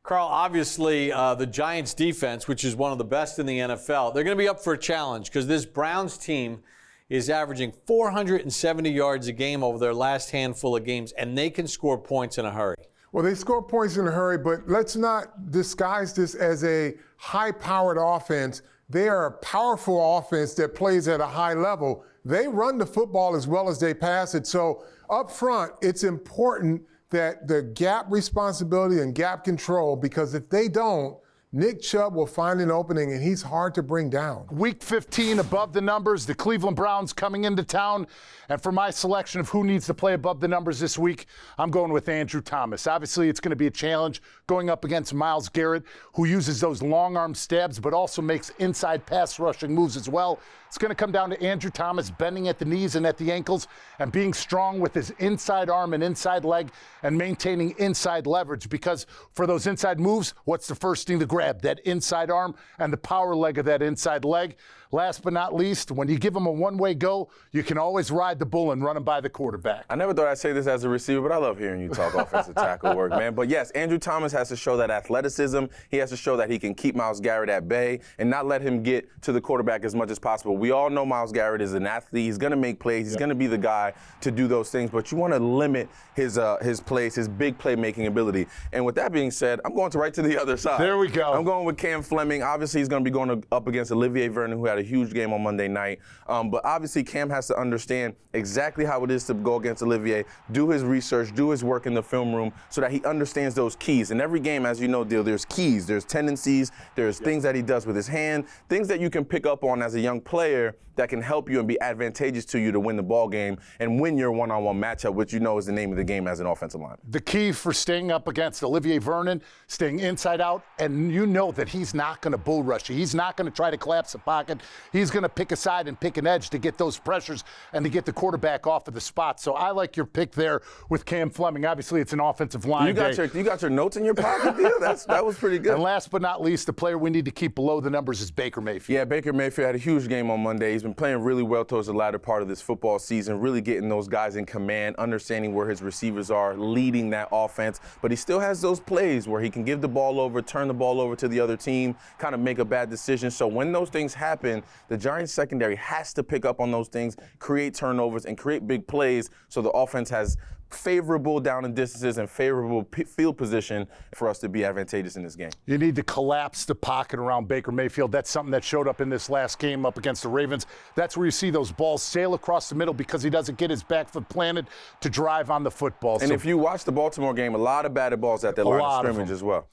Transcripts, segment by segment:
Carl, obviously the Giants defense, which is one of the best in the NFL, they're going to be up for a challenge because this Browns team is averaging 470 yards a game over their last handful of games, and they can score points in a hurry. Well, they score points in a hurry, but let's not disguise this as a high-powered offense. They are a powerful offense that plays at a high level. They run the football as well as they pass it. So up front, it's important that the gap responsibility and gap control, because if they don't, Nick Chubb will find an opening, and he's hard to bring down. Week 15 above the numbers, the Cleveland Browns coming into town. And for my selection of who needs to play above the numbers this week, I'm going with Andrew Thomas. Obviously, it's going to be a challenge going up against Myles Garrett, who uses those long arm stabs but also makes inside pass rushing moves as well. It's going to come down to Andrew Thomas bending at the knees and at the ankles and being strong with his inside arm and inside leg and maintaining inside leverage, because for those inside moves, what's the first thing to grab? That inside arm and the power leg of that inside leg. Last but not least, when you give him a one-way go, you can always ride the bull and run him by the quarterback. I never thought I'd say this as a receiver, but I love hearing you talk offensive tackle work, man. But yes, Andrew Thomas has to show that athleticism. He has to show that he can keep Myles Garrett at bay and not let him get to the quarterback as much as possible. We all know Myles Garrett is an athlete. He's going to make plays. He's going to be the guy to do those things. But you want to limit his plays, his big playmaking ability. And with that being said, I'm going right to the other side. There we go. I'm going with Cam Fleming. Obviously, he's going to be going up against Olivier Vernon, who had a huge game on Monday night. But obviously, Cam has to understand exactly how it is to go against Olivier, do his research, do his work in the film room so that he understands those keys. In every game, as you know, Dil, there's keys, there's tendencies, there's things that he does with his hand, things that you can pick up on as a young player that can help you and be advantageous to you to win the ball game and win your one-on-one matchup, which you know is the name of the game as an offensive lineman. The key for staying up against Olivier Vernon, staying inside out, and you know that he's not going to bull rush you. He's not going to try to collapse the pocket. He's going to pick a side and pick an edge to get those pressures and to get the quarterback off of the spot. So I like your pick there with Cam Fleming. Obviously, it's an offensive line you got your notes in your pocket, Dil? That was pretty good. And last but not least, the player we need to keep below the numbers is Baker Mayfield. Yeah, Baker Mayfield had a huge game on Monday. He's been playing really well towards the latter part of this football season, really getting those guys in command, understanding where his receivers are, leading that offense. But he still has those plays where he can give the ball over, turn the ball over to the other team, kind of make a bad decision. So when those things happen, the Giants secondary has to pick up on those things, create turnovers, and create big plays so the offense has favorable down and distances and favorable field position for us to be advantageous in this game. You need to collapse the pocket around Baker Mayfield. That's something that showed up in this last game up against the Ravens. That's where you see those balls sail across the middle because he doesn't get his back foot planted to drive on the football. And if you watch the Baltimore game, a lot of batted balls at their line of scrimmage as well.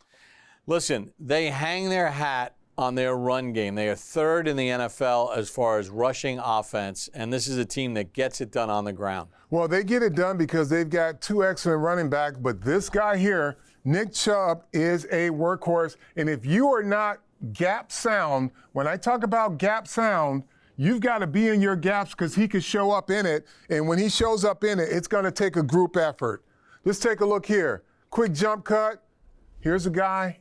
Listen, they hang their hat on their run game. They are third in the NFL as far as rushing offense, and this is a team that gets it done on the ground. Well, they get it done because they've got two excellent running backs, but this guy here, Nick Chubb, is a workhorse. And if you are not gap sound, when I talk about gap sound, you've got to be in your gaps because he could show up in it. And when he shows up in it, it's going to take a group effort. Let's take a look here. Quick jump cut. Here's a guy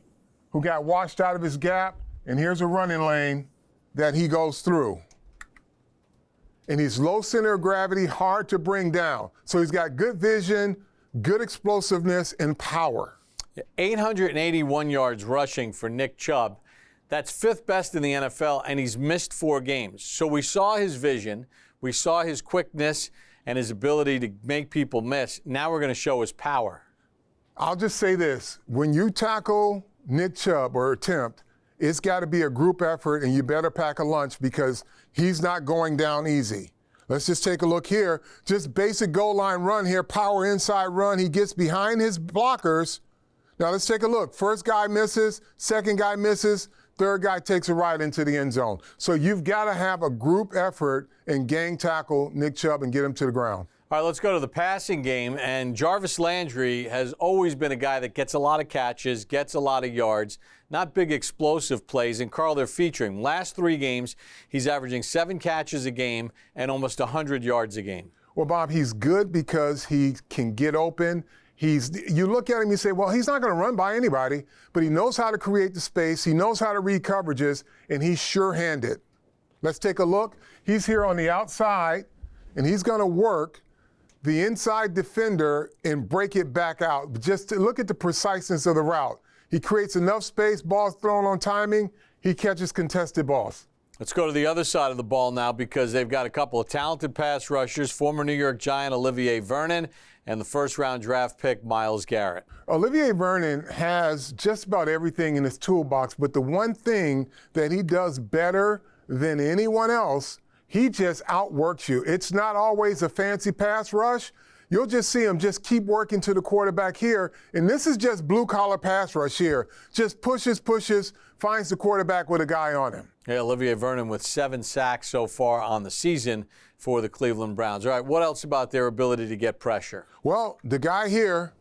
who got washed out of his gap, and here's a running lane that he goes through. And he's low center of gravity, hard to bring down. So he's got good vision, good explosiveness, and power. 881 yards rushing for Nick Chubb. That's fifth best in the NFL, and he's missed 4 games. So we saw his vision, we saw his quickness, and his ability to make people miss. Now we're going to show his power. I'll just say this. When you tackle Nick Chubb or attempt, it's got to be a group effort, and you better pack a lunch because he's not going down easy. Let's just take a look here. Just basic goal line run here, power inside run. He gets behind his blockers. Now let's take a look. First guy misses, second guy misses, third guy takes a right into the end zone. So you've got to have a group effort and gang tackle Nick Chubb and get him to the ground. All right, let's go to the passing game. And Jarvis Landry has always been a guy that gets a lot of catches, gets a lot of yards, not big explosive plays. And, Carl, they're featuring. Last 3 games, he's averaging 7 catches a game and almost 100 yards a game. Well, Bob, he's good because he can get open. You look at him, you say, well, he's not going to run by anybody, but he knows how to create the space. He knows how to read coverages, and he's sure-handed. Let's take a look. He's here on the outside, and he's going to work the inside defender and break it back out. Just to look at the preciseness of the route. He creates enough space, balls thrown on timing, he catches contested balls. Let's go to the other side of the ball now because they've got a couple of talented pass rushers, former New York Giant Olivier Vernon and the first-round draft pick Myles Garrett. Olivier Vernon has just about everything in his toolbox, but the one thing that he does better than anyone else, he just outworks you. It's not always a fancy pass rush. You'll just see him just keep working to the quarterback here, and this is just blue-collar pass rush here. Just pushes, finds the quarterback with a guy on him. Yeah, Olivier Vernon with 7 sacks so far on the season for the Cleveland Browns. All right, what else about their ability to get pressure? Well, the guy here,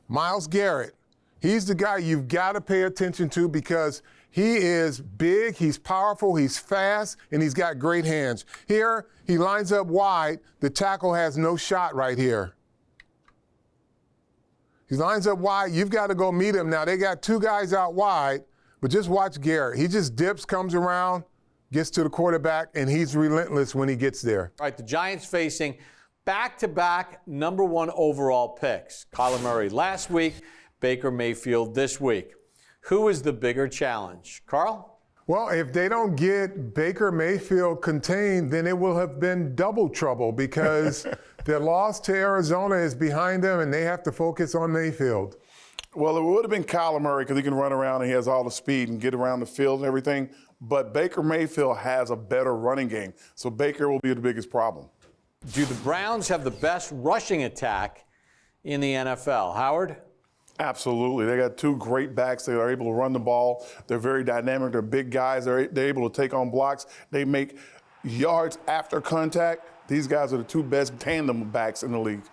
Myles Garrett, he's the guy you've got to pay attention to because he is big, he's powerful, he's fast, and he's got great hands. Here, he lines up wide. The tackle has no shot right here. He lines up wide. You've got to go meet him. Now, they got 2 guys out wide, but just watch Garrett. He just dips, comes around, gets to the quarterback, and he's relentless when he gets there. All right, the Giants facing back-to-back #1 overall picks. Kyler Murray last week, Baker Mayfield this week. Who is the bigger challenge? Carl? Well, if they don't get Baker Mayfield contained, then it will have been double trouble because their loss to Arizona is behind them and they have to focus on Mayfield. Well, it would have been Kyler Murray because he can run around and he has all the speed and get around the field and everything. But Baker Mayfield has a better running game. So Baker will be the biggest problem. Do the Browns have the best rushing attack in the NFL? Howard? Absolutely. They got 2 great backs that are able to run the ball. They're very dynamic. They're big guys. They're able to take on blocks. They make yards after contact. These guys are the 2 best tandem backs in the league.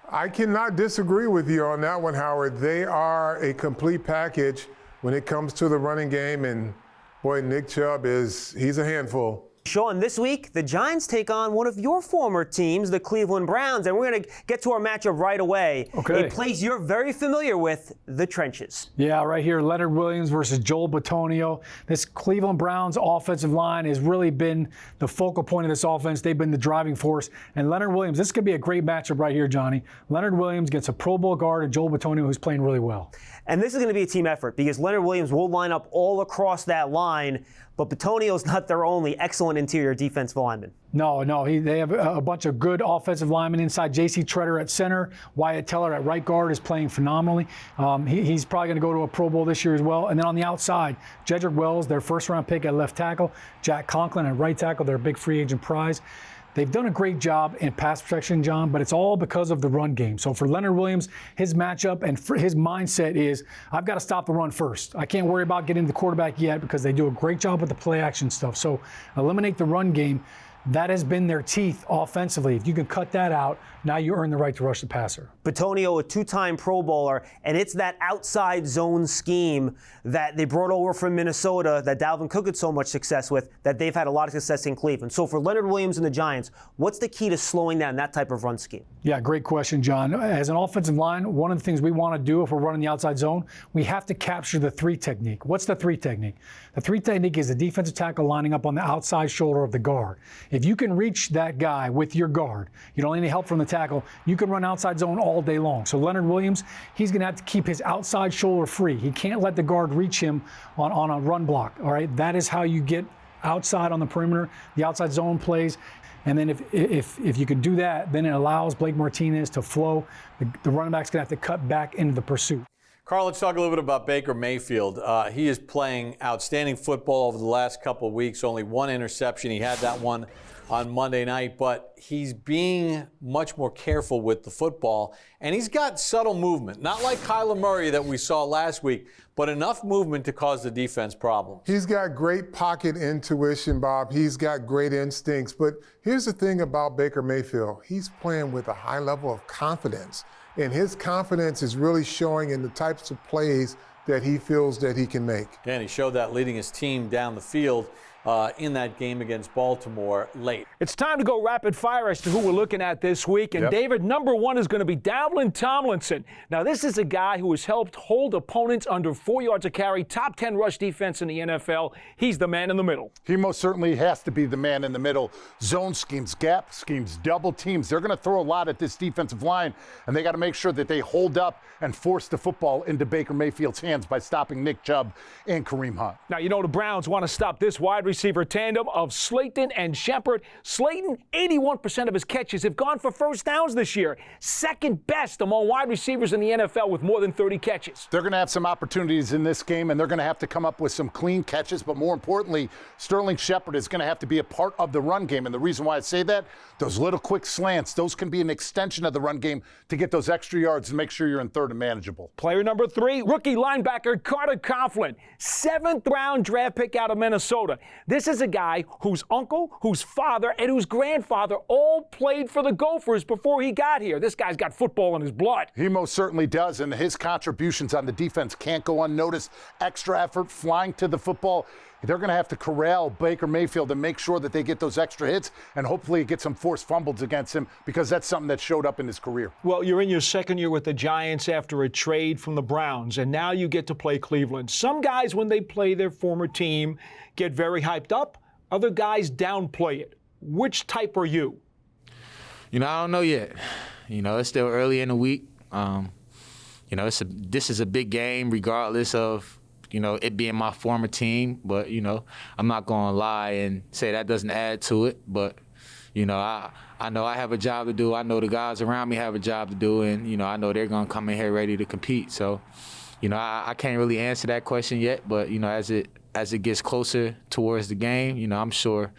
I cannot disagree with you on that one, Howard. They are a complete package when it comes to the running game, and boy, Nick Chubb he's a handful. Sean, this week, the Giants take on one of your former teams, the Cleveland Browns, and we're going to get to our matchup right away. Okay. A place you're very familiar with, the trenches. Yeah, right here, Leonard Williams versus Joel Bitonio. This Cleveland Browns offensive line has really been the focal point of this offense. They've been the driving force. And Leonard Williams, this could be a great matchup right here, Johnny. Leonard Williams gets a Pro Bowl guard and Joel Bitonio, who's playing really well. And this is going to be a team effort because Leonard Williams will line up all across that line, but Bitonio's not their only excellent interior defensive lineman. No, they have a bunch of good offensive linemen inside. J.C. Treader at center, Wyatt Teller at right guard is playing phenomenally. He's probably going to go to a Pro Bowl this year as well. And then on the outside, Jedrick Wells, their first-round pick at left tackle, Jack Conklin at right tackle, their big free agent prize. They've done a great job in pass protection, John, but it's all because of the run game. So for Leonard Williams, his matchup and his mindset is, I've got to stop the run first. I can't worry about getting the quarterback yet because they do a great job with the play action stuff. So eliminate the run game. That has been their teeth offensively. If you can cut that out, now you earn the right to rush the passer. Bitonio, a 2-time Pro Bowler, and it's that outside zone scheme that they brought over from Minnesota that Dalvin Cook had so much success with, that they've had a lot of success in Cleveland. So for Leonard Williams and the Giants, what's the key to slowing down that type of run scheme? Yeah, great question, John. As an offensive line, one of the things we want to do if we're running the outside zone, we have to capture the 3 technique. What's the 3 technique? The 3 technique is the defensive tackle lining up on the outside shoulder of the guard. If you can reach that guy with your guard, you don't need any help from the tackle, you can run outside zone all day long. So Leonard Williams, he's going to have to keep his outside shoulder free. He can't let the guard reach him on a run block, all right? That is how you get outside on the perimeter, the outside zone plays. And then if you can do that, then it allows Blake Martinez to flow. The running back's going to have to cut back into the pursuit. Carl, let's talk a little bit about Baker Mayfield. He is playing outstanding football over the last couple of weeks. Only 1 interception. He had that one on Monday night, but he's being much more careful with the football, and he's got subtle movement. Not like Kyler Murray that we saw last week, but enough movement to cause the defense problems. He's got great pocket intuition, Bob. He's got great instincts. But here's the thing about Baker Mayfield. He's playing with a high level of confidence, and his confidence is really showing in the types of plays that he feels that he can make. And he showed that leading his team down the field in that game against Baltimore late. It's time to go rapid fire as to who we're looking at this week. And David, number one is going to be Dalvin Tomlinson. Now, this is a guy who has helped hold opponents under 4 yards a carry, top 10 rush defense in the NFL. He's the man in the middle. He most certainly has to be the man in the middle. Zone schemes, gap schemes, double teams. They're going to throw a lot at this defensive line, and they got to make sure that they hold up and force the football into Baker Mayfield's hands by stopping Nick Chubb and Kareem Hunt. Now, you know the Browns want to stop this wide receiver tandem of Slayton and Shepard. Slayton, 81% of his catches have gone for first downs this year. Second best among wide receivers in the NFL with more than 30 catches. They're going to have some opportunities in this game, and they're going to have to come up with some clean catches. But more importantly, Sterling Shepard is going to have to be a part of the run game. And the reason why I say that, those little quick slants, those can be an extension of the run game to get those extra yards and make sure you're in third and manageable. Player number 3, rookie linebacker Carter Coughlin, 7th-round draft pick out of Minnesota. This is a guy whose uncle, whose father, and whose grandfather all played for the Gophers before he got here. This guy's got football in his blood. He most certainly does, and his contributions on the defense can't go unnoticed. Extra effort, flying to the football. They're going to have to corral Baker Mayfield and make sure that they get those extra hits and hopefully get some forced fumbles against him, because that's something that showed up in his career. Well, you're in your second year with the Giants after a trade from the Browns, and now you get to play Cleveland. Some guys, when they play their former team, get very hyped up. Other guys downplay it. Which type are you? I don't know yet. It's still early in the week. This is a big game regardless of it being my former team, but, I'm not going to lie and say that doesn't add to it. But, I know I have a job to do. I know the guys around me have a job to do, and, I know they're going to come in here ready to compete. So, I can't really answer that question yet, but, as it gets closer towards the game, I'm sure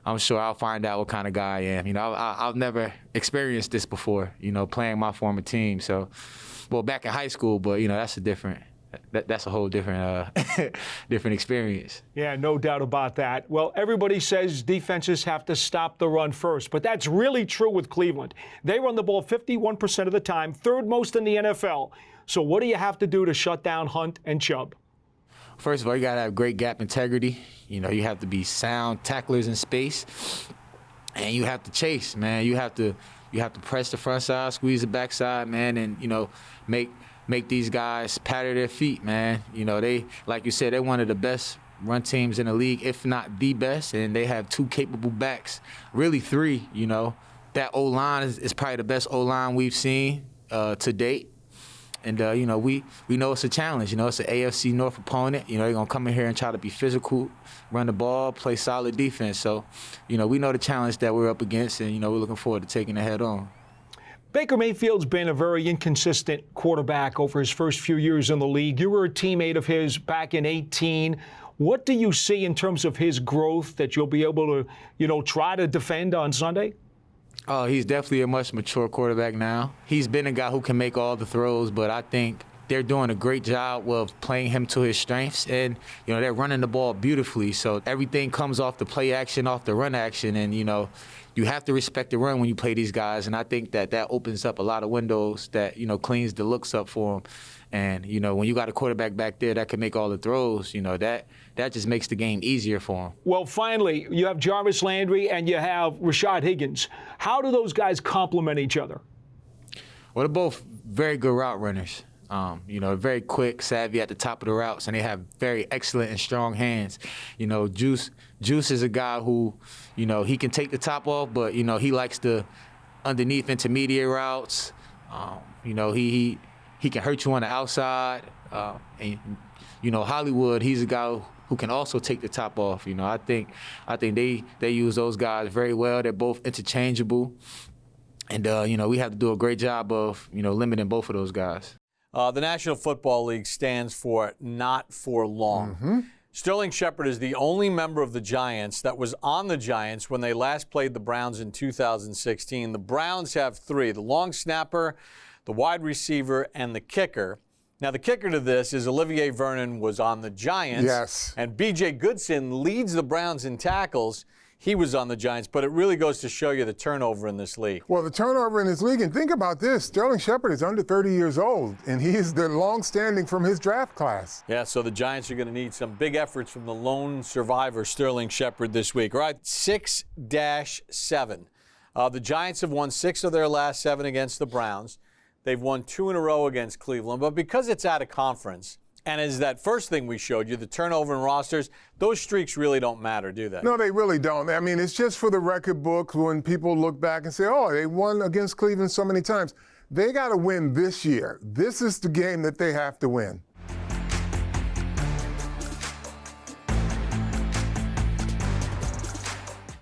I'll find out what kind of guy I am. I've never experienced this before, playing my former team. So, well, back in high school, but, that's a whole different different experience. Yeah, no doubt about that. Well, everybody says defenses have to stop the run first, but that's really true with Cleveland. They run the ball 51% of the time, third most in the NFL. So what do you have to do to shut down Hunt and Chubb? First of all, you got to have great gap integrity. You have to be sound tacklers in space, and you have to chase, man. You have to press the front side, squeeze the back side, man, and make these guys patter their feet, man. They, like you said, they're one of the best run teams in the league, if not the best, and they have 2 capable backs, really 3. That O-line is probably the best O-line we've seen to date. And, we know it's a challenge. It's an AFC North opponent. They're going to come in here and try to be physical, run the ball, play solid defense. So, we know the challenge that we're up against, and, we're looking forward to taking it head on. Baker Mayfield's been a very inconsistent quarterback over his first few years in the league. You were a teammate of his back in 2018. What do you see in terms of his growth that you'll be able to, try to defend on Sunday? Oh, he's definitely a much mature quarterback now. He's been a guy who can make all the throws, but I think they're doing a great job of playing him to his strengths, and they're running the ball beautifully. So everything comes off the play action, off the run action, and you have to respect the run when you play these guys, and I think that opens up a lot of windows that cleans the looks up for them. And when you got a quarterback back there that can make all the throws, that just makes the game easier for him. Well, finally, you have Jarvis Landry and you have Rashad Higgins. How do those guys complement each other? Well, they're both very good route runners. Very quick, savvy at the top of the routes, and they have very excellent and strong hands. Juice is a guy who, he can take the top off, but, he likes the underneath intermediate routes. He can hurt you on the outside. And, Hollywood, he's a guy who can also take the top off. I think they use those guys very well. They're both interchangeable. And, we have to do a great job of, limiting both of those guys. The National Football League stands for not for long. Mm-hmm. Sterling Shepard is the only member of the Giants that was on the Giants when they last played the Browns in 2016. The Browns have 3, the long snapper, the wide receiver, and the kicker. Now, the kicker to this is Olivier Vernon was on the Giants. Yes. And B.J. Goodson leads the Browns in tackles. he was on the Giants, but it really goes to show you the turnover in this league. Well, the turnover in this league, and think about this, Sterling Shepard is under 30 years old, and he is the long-standing from his draft class. Yeah, so the Giants are going to need some big efforts from the lone survivor, Sterling Shepard, this week. All right, 6-7. The Giants have won 6 of their last 7 against the Browns. They've won 2 in a row against Cleveland, but because it's out of conference, and as that first thing we showed you, the turnover in rosters, those streaks really don't matter, do they? No, they really don't. I mean, it's just for the record books when people look back and say, oh, they won against Cleveland so many times. They got to win this year. This is the game that they have to win.